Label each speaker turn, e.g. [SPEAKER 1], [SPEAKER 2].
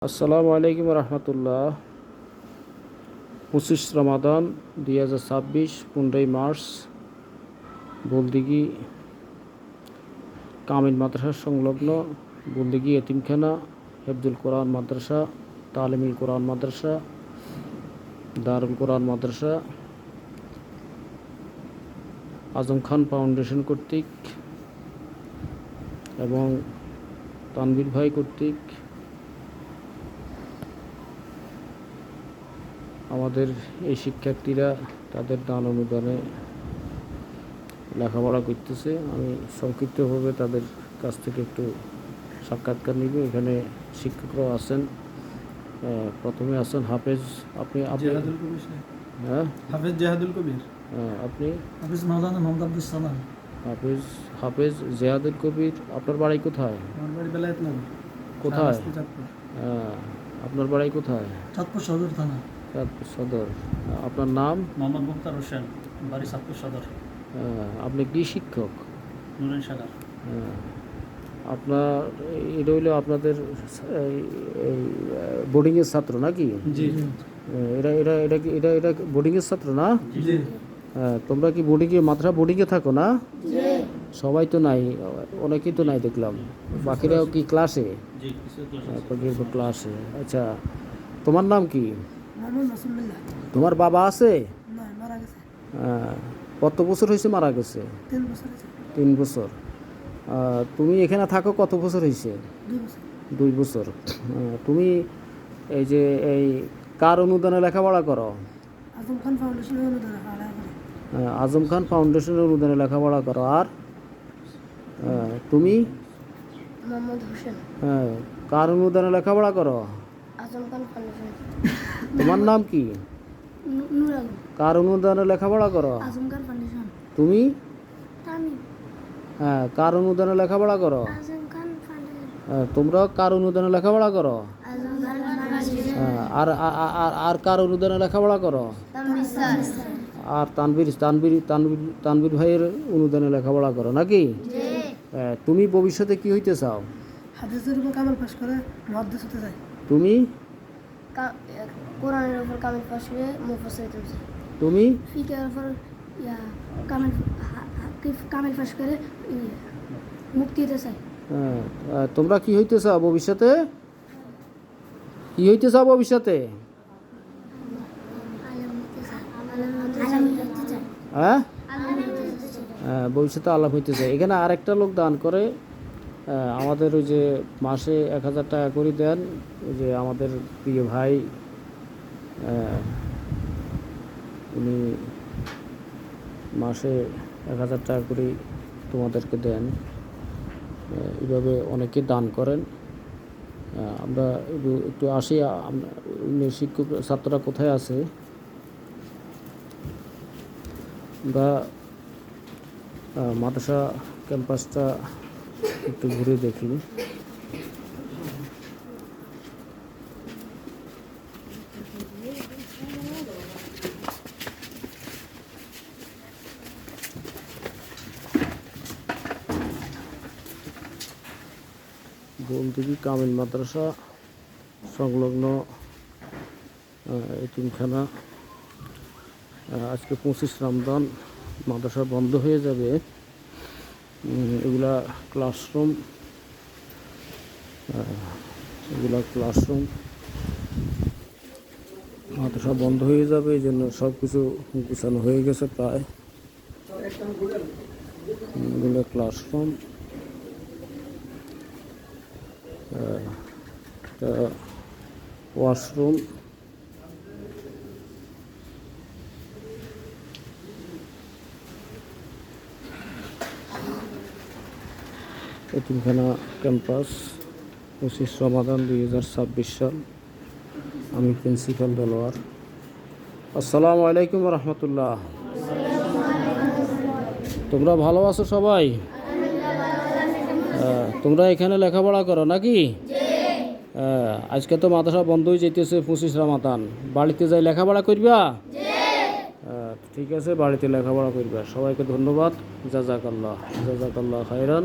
[SPEAKER 1] আসসালামু আলাইকুম রহমতুল্লাহ। 25 রমাদান 2026, 15 মার্চ, বুলদিঘি কামিল মাদ্রাসার সংলগ্ন বুলদিঘি এতিমখানা, হেফজুল কোরআন মাদ্রাসা, তালিমুল কোরআন মাদ্রাসা, দারুল কোরআন মাদ্রাসা, আজম খান ফাউন্ডেশন কর্তৃক এবং তানভীর ভাই কর্তৃক আমাদের এই শিক্ষার্থীরা তাদের দান অনুদানে লেখাপড়া করতেছে। আমি সংক্ষিপ্তভাবে তাদের কাছ থেকে একটু সাক্ষাৎকার নিব। এখানে শিক্ষকরাও আছেন। প্রথমে আছেন হাফেজ। আপনি হ্যাঁ,
[SPEAKER 2] হাফেজ জিহাদুল কবির।
[SPEAKER 1] আপনি
[SPEAKER 2] হাফেজ মাওলানা মোহাম্মদ আব্দুস সালাম।
[SPEAKER 1] হাফেজ জিহাদুল কবির। আপনার বাড়ি কোথায়?
[SPEAKER 2] আমার বাড়ি বেলায়েতনগর।
[SPEAKER 1] কোথায়? আপনার বাড়ি কোথায়?
[SPEAKER 2] চাঁদপুর সদর থানা।
[SPEAKER 1] চাঁদপুর সদর। আপনার নাম?
[SPEAKER 2] মোহাম্মদ মুক্তার হোসেন, বাড়ি চাঁদপুর সদর।
[SPEAKER 1] আপনি কি শিক্ষক?
[SPEAKER 2] নুরাইন শাখা।
[SPEAKER 1] আপনার এটা হইলো আপনাদের এই বোর্ডিংয়ের ছাত্র নাকি?
[SPEAKER 2] জি।
[SPEAKER 1] এটা এটা এটা কি এটা এটা বোর্ডিংয়ের ছাত্র না?
[SPEAKER 2] জি।
[SPEAKER 1] তোমরা কি বোর্ডিংয়ে মাদ্রাসা বোর্ডিংয়ে থাকো না? সবাই তো নাই, অনেকেই তো নাই দেখলাম। বাকিরাও কি ক্লাসে?
[SPEAKER 2] জি,
[SPEAKER 1] ক্লাসে। আচ্ছা, তোমার নাম কি?
[SPEAKER 2] মোহাম্মদ রাসূলুল্লাহ।
[SPEAKER 1] তোমার বাবা আছে?
[SPEAKER 2] না, মারা গেছে।
[SPEAKER 1] কত বছর হয়েছে মারা গেছে?
[SPEAKER 2] 3 বছর হয়েছে।
[SPEAKER 1] 3 বছর। তুমি এখানে থাকো কত বছর হয়েছে?
[SPEAKER 2] 2 বছর।
[SPEAKER 1] 2 বছর। তুমি এই যে এই কার অনুদানে লেখাপড়া করো?
[SPEAKER 2] আজম খান ফাউন্ডেশনের অনুদানে লেখাপড়া করি।
[SPEAKER 1] আজম খান ফাউন্ডেশনের অনুদানে লেখাপড়া করো। আর তুমি?
[SPEAKER 2] মোহাম্মদ হোসেন।
[SPEAKER 1] কার অনুদানে লেখাপড়া করো?
[SPEAKER 2] আজম খান ফাউন্ডেশন।
[SPEAKER 1] তোমার নাম কি?
[SPEAKER 2] নূর আলম।
[SPEAKER 1] কার অনুদানে লেখাপড়া করো?
[SPEAKER 2] আজম খান ফাউন্ডেশন।
[SPEAKER 1] তুমি?
[SPEAKER 2] তামিম।
[SPEAKER 1] কার অনুদানে লেখাপড়া করো?
[SPEAKER 2] আজম খান ফাউন্ডেশন।
[SPEAKER 1] তোমরা কার অনুদানে লেখাপড়া করো?
[SPEAKER 2] আজম খান ফাউন্ডেশন।
[SPEAKER 1] আর আর আর কার অনুদানে লেখাপড়া করো?
[SPEAKER 2] তামিম স্যার।
[SPEAKER 1] আর তানভীর ভাইয়ের অনুদানে লেখাপড়া করো নাকি? তুমি ভবিষ্যতে কি হইতে চাও?
[SPEAKER 2] হাদিসের উপর কামাল পাশ করে মুহাদ্দিস হতে চাই।
[SPEAKER 1] তুমি?
[SPEAKER 3] কোরআনের উপর কামিল পাশ করে মুফাসসির হতে চাই।
[SPEAKER 1] তুমি?
[SPEAKER 3] ফিকহের উপর কামিল পাশ করে মুক্তি হতে চাই।
[SPEAKER 1] তোমরা কি হইতে চাও ভবিষ্যতে? কি হইতে চাও ভবিষ্যতে? ভবিষ্যতে আলাপ হইতে চাই। এখানে আরেকটা লোক দান করে, আমাদের ওই যে মাসে 1000 টাকা করে দেন, ওই যে আমাদের প্রিয় ভাই, উনি মাসে 1000 টাকা করে তোমাদেরকে দেন। এইভাবে অনেকে দান করেন। আমরা একটু আসি, শিক্ষক ছাত্ররা কোথায় আছে বা মাদ্রাসা ক্যাম্পাসটা একটু ঘুরে দেখি। বুলদিঘি কামিল মাদ্রাসা সংলগ্ন এতিমখানা। আজকে 25 রমজান, মাদ্রাসা বন্ধ হয়ে যাবে। এগুলা ক্লাসরুম, মাদ্রাসা বন্ধ হয়ে যাবে, এই জন্য সব কিছু গুছানো হয়ে গেছে প্রায়। এগুলো ক্লাসরুম, ওয়াশরুম, এতিমখানা ক্যাম্পাস, 25 রমাদান 2026 সাল। আমি প্রিন্সিপাল দেলোয়ার। আসসালামু আলাইকুম রহমতুল্লাহ। তোমরা ভালো আছো সবাই? তোমরা এখানে লেখাপড়া করো নাকি? আজকে তো মাদ্রাসা বন্ধই যেতেছে 25 রমাদান। বাড়িতে যাই লেখাপড়া করবা? ঠিক আছে, বাড়িতে লেখাপড়া করবা। সবাইকে ধন্যবাদ। জাযাকাল্লাহ খায়রান।